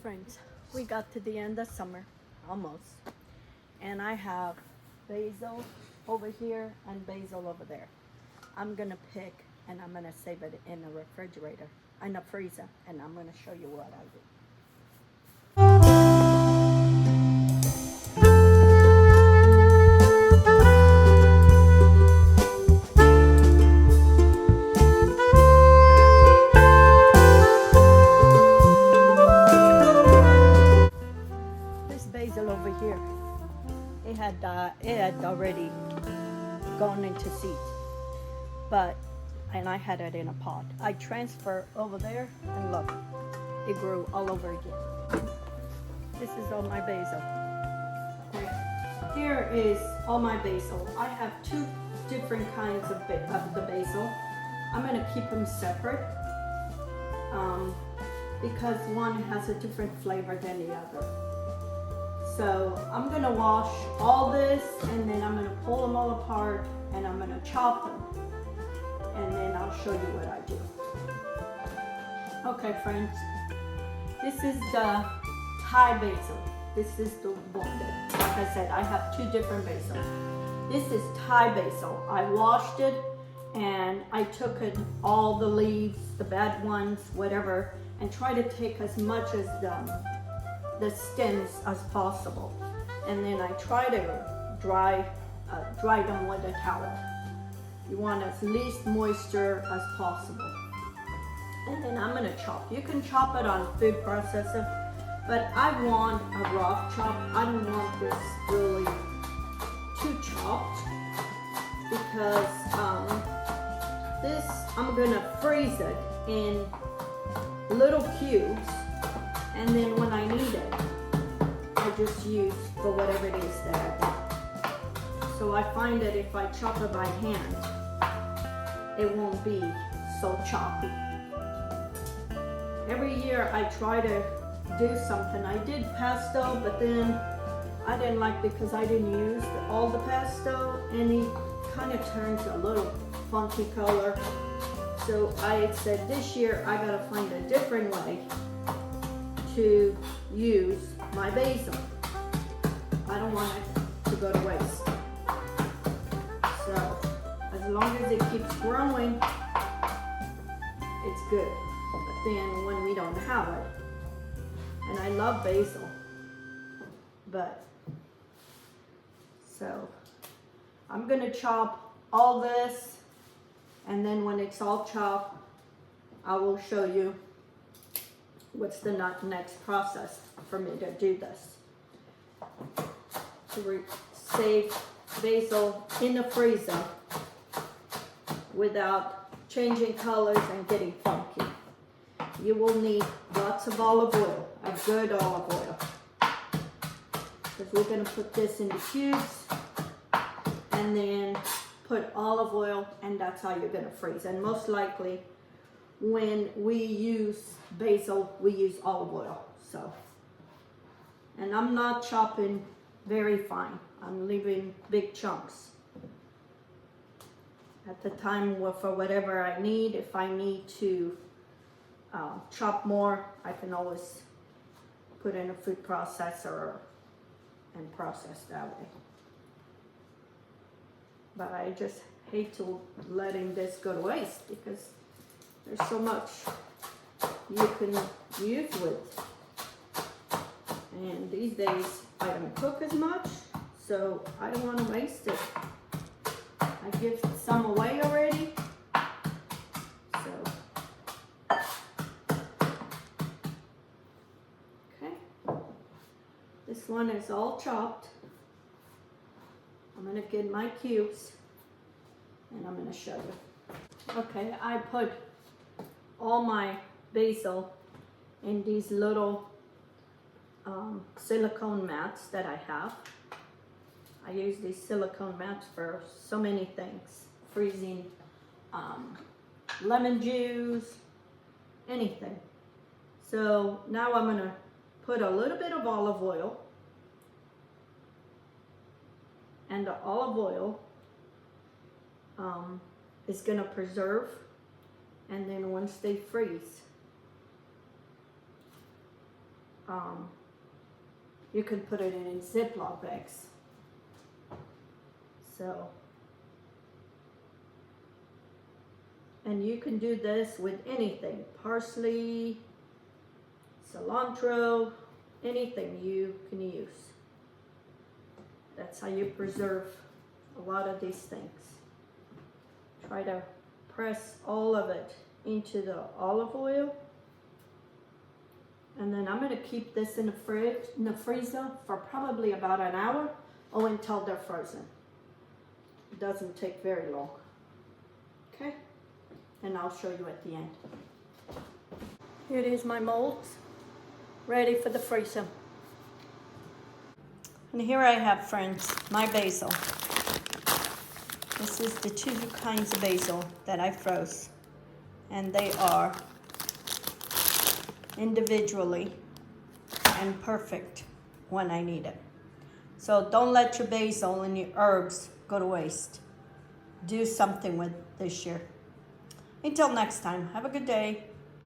friends, we got to the end of summer, almost, and I have basil over here and basil over there. I'm gonna pick and I'm gonna save it in the refrigerator, in the freezer, and I'm gonna show you what I do. This basil over here, it had already gone into seed, and I had it in a pot. I transfer over there, and look, it grew all over again. This is all my basil. Here is all my basil. I have two different kinds of the basil. I'm gonna keep them separate because one has a different flavor than the other. So I'm gonna wash all this, and then I'm gonna pull them all apart, and I'm gonna chop them, and then I'll show you what I do. Okay, friends, this is the Thai basil. This is the one that, like I said, I have two different basil. This is Thai basil. I washed it, and I took it, all the leaves, the bad ones, whatever, and try to take as much as the stems as possible, and then I try to dry them with a towel. You want as least moisture as possible, and then I'm gonna chop. You can chop it on food processor, but I want a rough chop. I don't want this really too chopped because this I'm gonna freeze it in little cubes. And then when I need it, I just use for whatever it is that I want. So I find that if I chop it by hand, it won't be so choppy. Every year I try to do something. I did pesto, but then I didn't like because I didn't use all the pesto, and it kind of turns a little funky color. So I said this year I gotta find a different way to use my basil. I don't want it to go to waste. So as long as it keeps growing, it's good. But then when we don't have it, and I love basil, but so I'm gonna chop all this, and then when it's all chopped, I will show you what's the next process for me to do this. To save basil in the freezer without changing colors and getting funky. You will need lots of olive oil, a good olive oil, because we're going to put this in the cubes and then put olive oil, and that's how you're going to freeze. And most likely when we use basil, we use olive oil. So, and I'm not chopping very fine. I'm leaving big chunks. At the time, for whatever I need, if I need to chop more, I can always put in a food processor and process that way. But I just hate to letting this go to waste because there's so much you can use with. And these days I don't cook as much, so I don't want to waste it. I give some away already. So, okay. This one is all chopped. I'm going to get my cubes and I'm going to show you. Okay, I put all my basil in these little silicone mats that I have. I use these silicone mats for so many things. Freezing lemon juice, anything. So now I'm gonna put a little bit of olive oil, and the olive oil is gonna preserve, and then once they freeze, you can put it in Ziploc bags. So, and you can do this with anything, parsley, cilantro, anything you can use. That's how you preserve a lot of these things. Try to press all of it into the olive oil. And then I'm going to keep this in the freezer for probably about an hour or until they're frozen. It doesn't take very long. Okay? And I'll show you at the end. Here it is, my molds, ready for the freezer. And here I have, friends, my basil. This is the 2 kinds of basil that I froze. And they are individually and perfect when I need it. So don't let your basil and your herbs go to waste. Do something with this year. Until next time, have a good day.